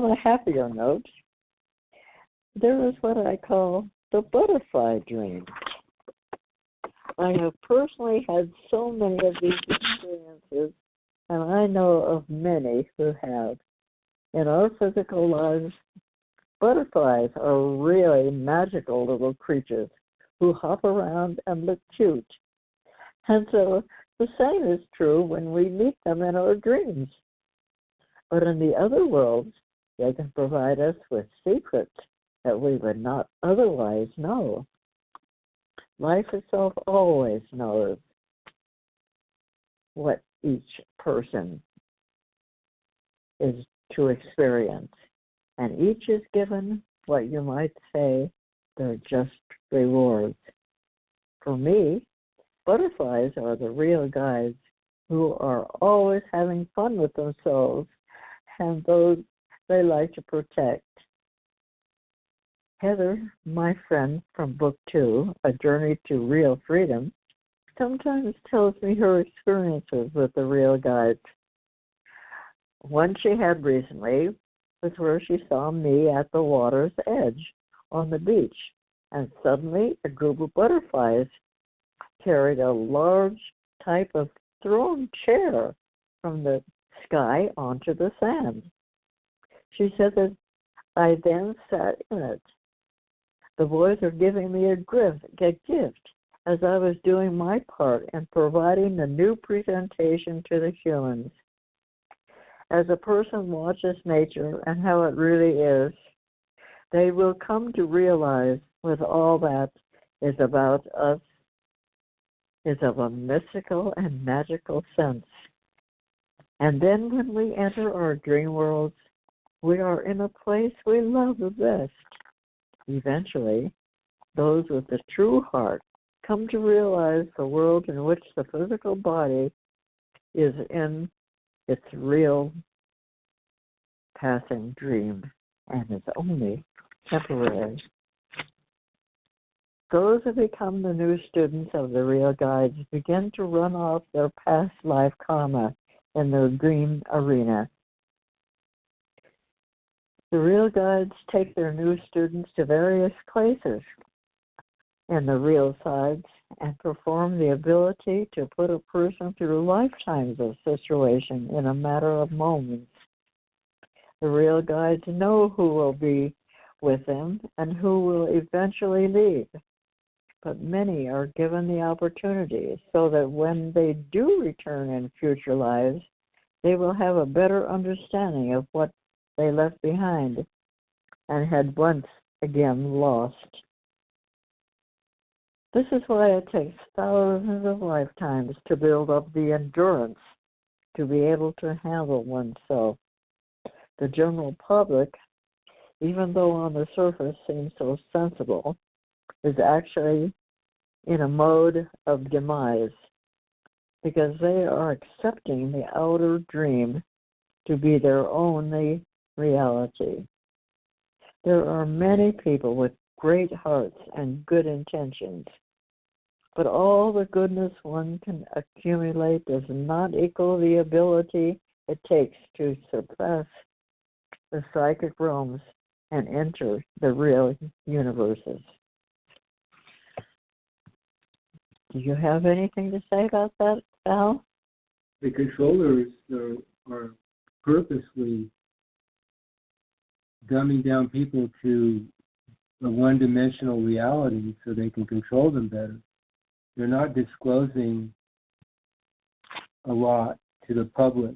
on a happier note, there is what I call the butterfly dream. I have personally had so many of these experiences, and I know of many who have. In our physical lives, butterflies are really magical little creatures who hop around and look cute. And so the same is true when we meet them in our dreams. But in the other worlds, they can provide us with secrets that we would not otherwise know. Life itself always knows what each person is to experience, and each is given what you might say their just rewards. For me, butterflies are the real guides who are always having fun with themselves and those they like to protect. Heather, my friend from Book 2, A Journey to Real Freedom, sometimes tells me her experiences with the real guides. One she had recently was where she saw me at the water's edge on the beach, and suddenly a group of butterflies carried a large type of thrown chair from the sky onto the sand. She said that I then sat in it. The boys are giving me a gift as I was doing my part in providing the new presentation to the humans. As a person watches nature and how it really is, they will come to realize with all that is about us is of a mystical and magical sense. And then when we enter our dream worlds, we are in a place we love the best. Eventually, those with the true heart come to realize the world in which the physical body is in its real passing dream and is only temporary. Those who become the new students of the real guides begin to run off their past life karma in their dream arena. The real guides take their new students to various places in the real sides and perform the ability to put a person through lifetimes of situation in a matter of moments. The real guides know who will be with them and who will eventually leave, but many are given the opportunity so that when they do return in future lives, they will have a better understanding of what they left behind and had once again lost. This is why it takes thousands of lifetimes to build up the endurance to be able to handle oneself. The general public, even though on the surface seems so sensible, is actually in a mode of demise because they are accepting the outer dream to be their only reality. There are many people with great hearts and good intentions, but all the goodness one can accumulate does not equal the ability it takes to surpass the psychic realms and enter the real universes. Do you have anything to say about that, Val? The controllers are purposely dumbing down people to a one-dimensional reality so they can control them better. They're not disclosing a lot to the public.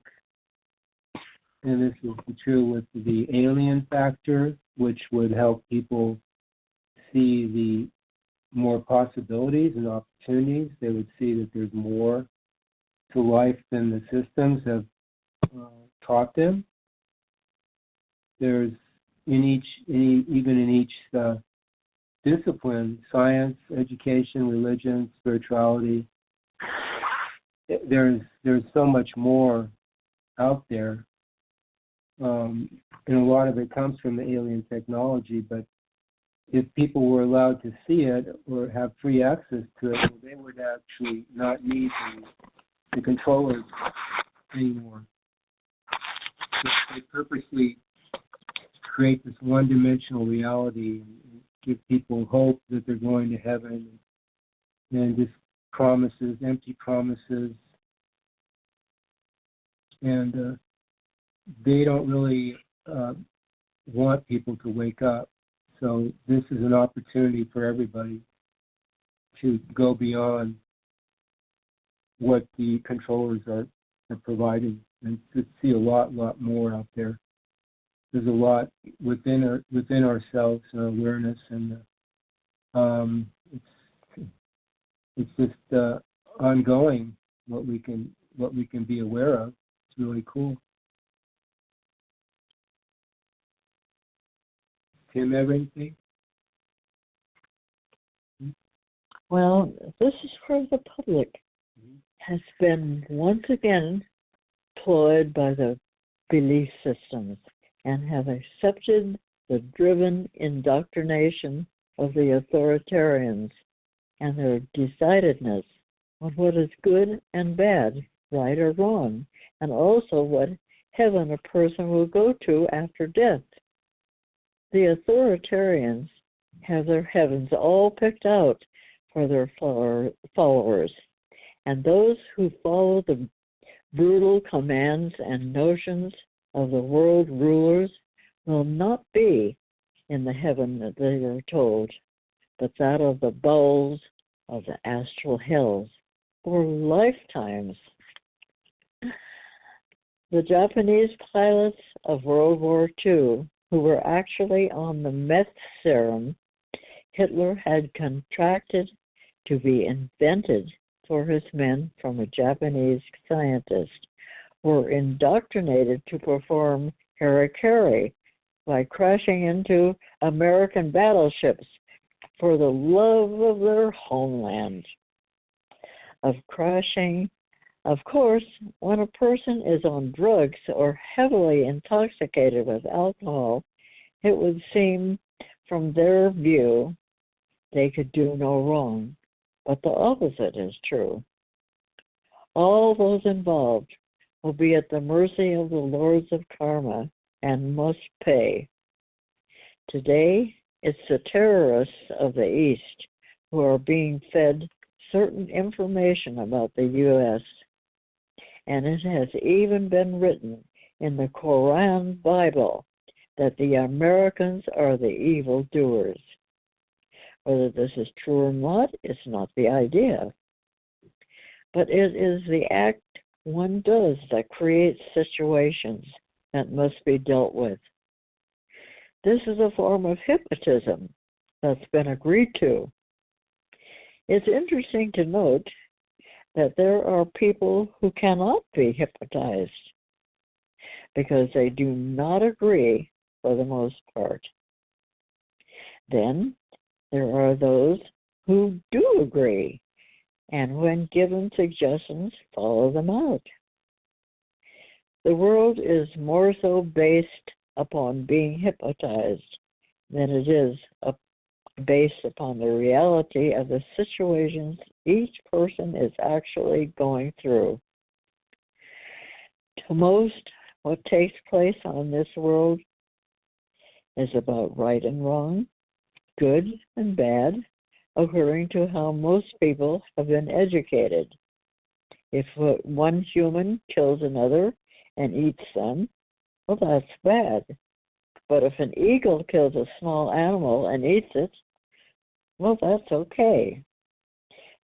And this is true with the alien factor, which would help people see the more possibilities and opportunities. They would see that there's more to life than the systems have taught them. There's even in each discipline, science, education, religion, spirituality, there's so much more out there. And a lot of it comes from the alien technology, but if people were allowed to see it or have free access to it, they would actually not need the controllers anymore. They purposely create this one-dimensional reality and give people hope that they're going to heaven, and just promises, empty promises. And they don't really want people to wake up. So this is an opportunity for everybody to go beyond what the controllers are providing, and to see a lot more out there. There's a lot within ourselves, our awareness, and it's just ongoing. What we can be aware of. It's really cool. Tim, have anything? Well, this is where the public has been once again ployed by the belief systems and have accepted the driven indoctrination of the authoritarians and their decidedness on what is good and bad, right or wrong, and also what heaven a person will go to after death. The authoritarians have their heavens all picked out for their followers, and those who follow the brutal commands and notions of the world rulers will not be in the heaven that they are told, but that of the bowels of the astral hells for lifetimes. The Japanese pilots of World War II, who were actually on the meth serum Hitler had contracted to be invented for his men from a Japanese scientist, were indoctrinated to perform harakiri by crashing into American battleships for the love of their homeland. Of course, when a person is on drugs or heavily intoxicated with alcohol, it would seem from their view they could do no wrong, but the opposite is true. All those involved will be at the mercy of the lords of karma and must pay. Today, it's the terrorists of the East who are being fed certain information about the U.S., and it has even been written in the Quran Bible that the Americans are the evildoers. Whether this is true or not is not the idea, but it is the act one does that creates situations that must be dealt with. This is a form of hypnotism that's been agreed to. It's interesting to note that there are people who cannot be hypnotized because they do not agree for the most part. Then there are those who do agree, and when given suggestions, follow them out. The world is more so based upon being hypnotized than it is based upon the reality of the situations each person is actually going through. To most, what takes place on this world is about right and wrong, good and bad, according to how most people have been educated. If one human kills another and eats them, well, that's bad. But if an eagle kills a small animal and eats it, well, that's okay.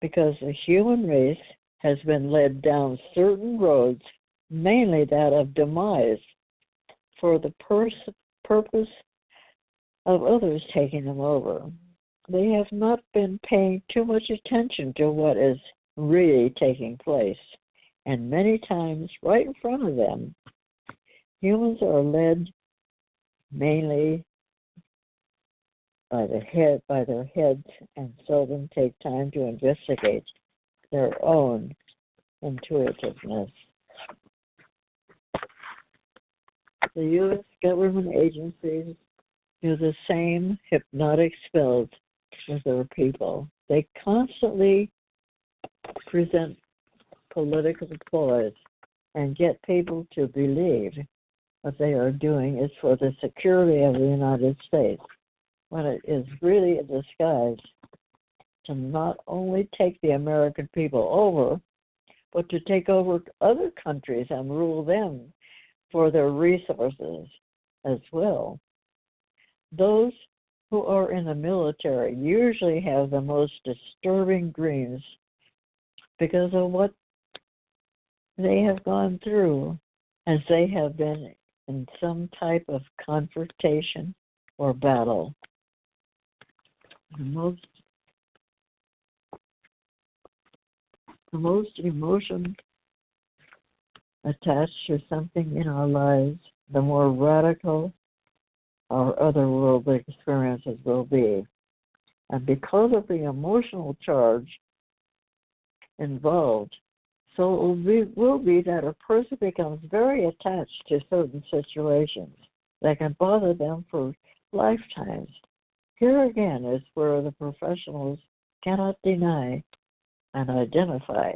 Because the human race has been led down certain roads, mainly that of demise, for the purpose of others taking them over. They have not been paying too much attention to what is really taking place, and many times, right in front of them, humans are led mainly by their heads, and seldom take time to investigate their own intuitiveness. The U.S. government agencies do the same hypnotic spells with their people. They constantly present political ploys and get people to believe what they are doing is for the security of the United States, when it is really a disguise to not only take the American people over, but to take over other countries and rule them for their resources as well. Those who are in the military usually have the most disturbing dreams because of what they have gone through as they have been in some type of confrontation or battle. The most emotion attached to something in our lives, the more radical our otherworldly experiences will be. And because of the emotional charge involved, so it will be that a person becomes very attached to certain situations that can bother them for lifetimes. Here again is where the professionals cannot deny and identify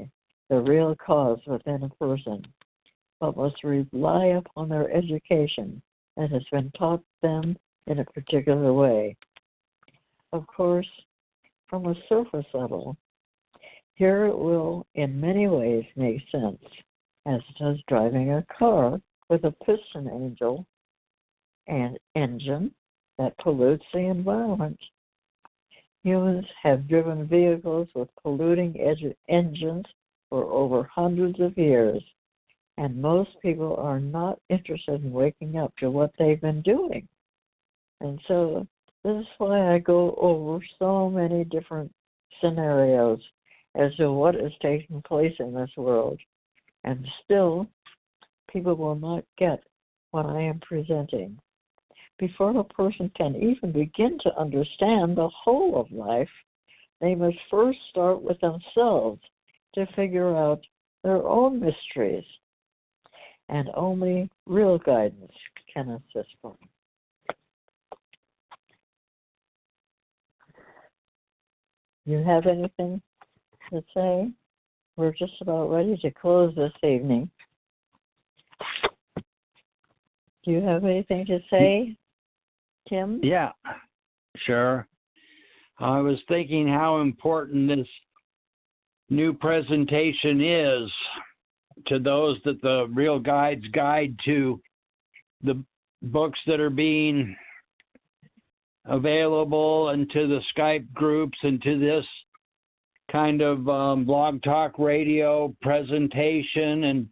the real cause within a person, but must rely upon their education that has been taught them in a particular way. Of course, from a surface level, here it will in many ways make sense, as does driving a car with a piston engine that pollutes the environment. Humans have driven vehicles with polluting engines for over hundreds of years, and most people are not interested in waking up to what they've been doing. And so this is why I go over so many different scenarios as to what is taking place in this world. And still, people will not get what I am presenting. Before a person can even begin to understand the whole of life, they must first start with themselves to figure out their own mysteries. And only real guidance can assist them. You have anything to say? We're just about ready to close this evening. Do you have anything to say, Tim? Yeah, sure. I was thinking how important this new presentation is to those that the Real Guides guide to the books that are being available and to the Skype groups and to this kind of blog talk radio presentation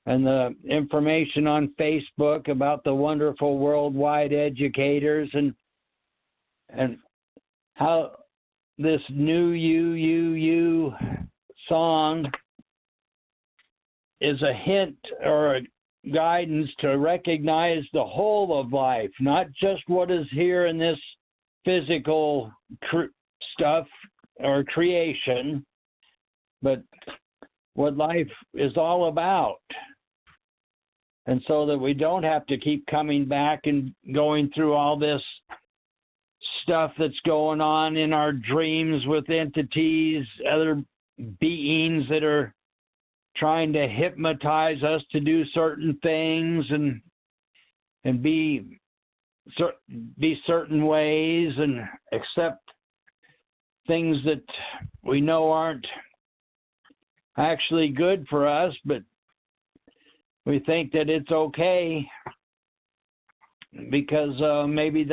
and the information on Facebook about the wonderful worldwide educators and how this new you song is a hint or a guidance to recognize the whole of life, not just what is here in this physical stuff or creation, but what life is all about. And so that we don't have to keep coming back and going through all this stuff that's going on in our dreams with entities, other beings that are trying to hypnotize us to do certain things and be certain ways and accept things that we know aren't actually good for us, but we think that it's okay because maybe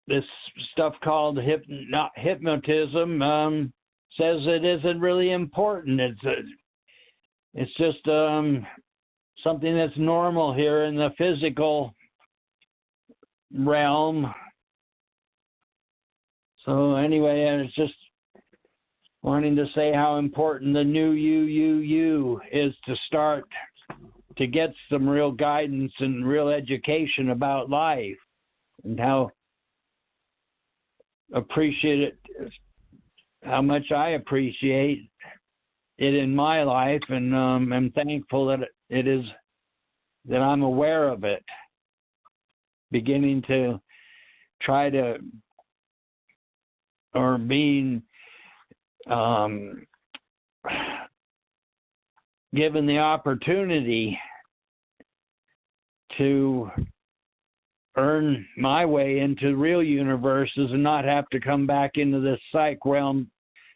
this stuff called hypnotism says it isn't really important. It's just something that's normal here in the physical realm. So anyway, I was just wanting to say how important the new you is to start to get some real guidance and real education about life, and how much I appreciate it in my life, and I'm thankful that that I'm aware of it, beginning to try to, or being given the opportunity to earn my way into real universes and not have to come back into this psych realm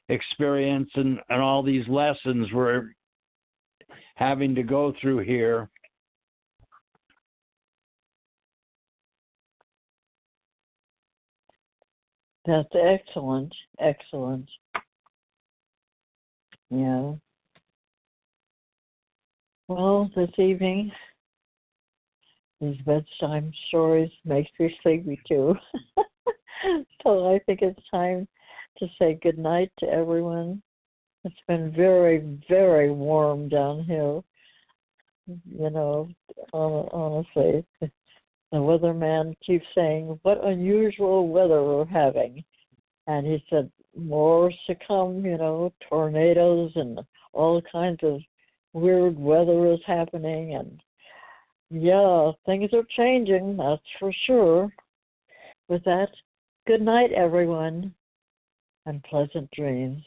experience and all these lessons we're having to go through here. That's excellent. Excellent. Yeah. Well, this evening, these bedtime stories makes me sleepy too. So I think it's time to say good night to everyone. It's been very, very warm down here. You know, honestly, the weatherman keeps saying, "What unusual weather we're having," and he said, "More to come. You know, tornadoes and all kinds of weird weather is happening, and yeah, things are changing. That's for sure." With that, good night, everyone, and pleasant dreams.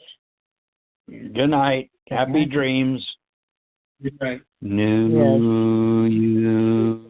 Good night. Happy dreams. Good night. New Yes. you.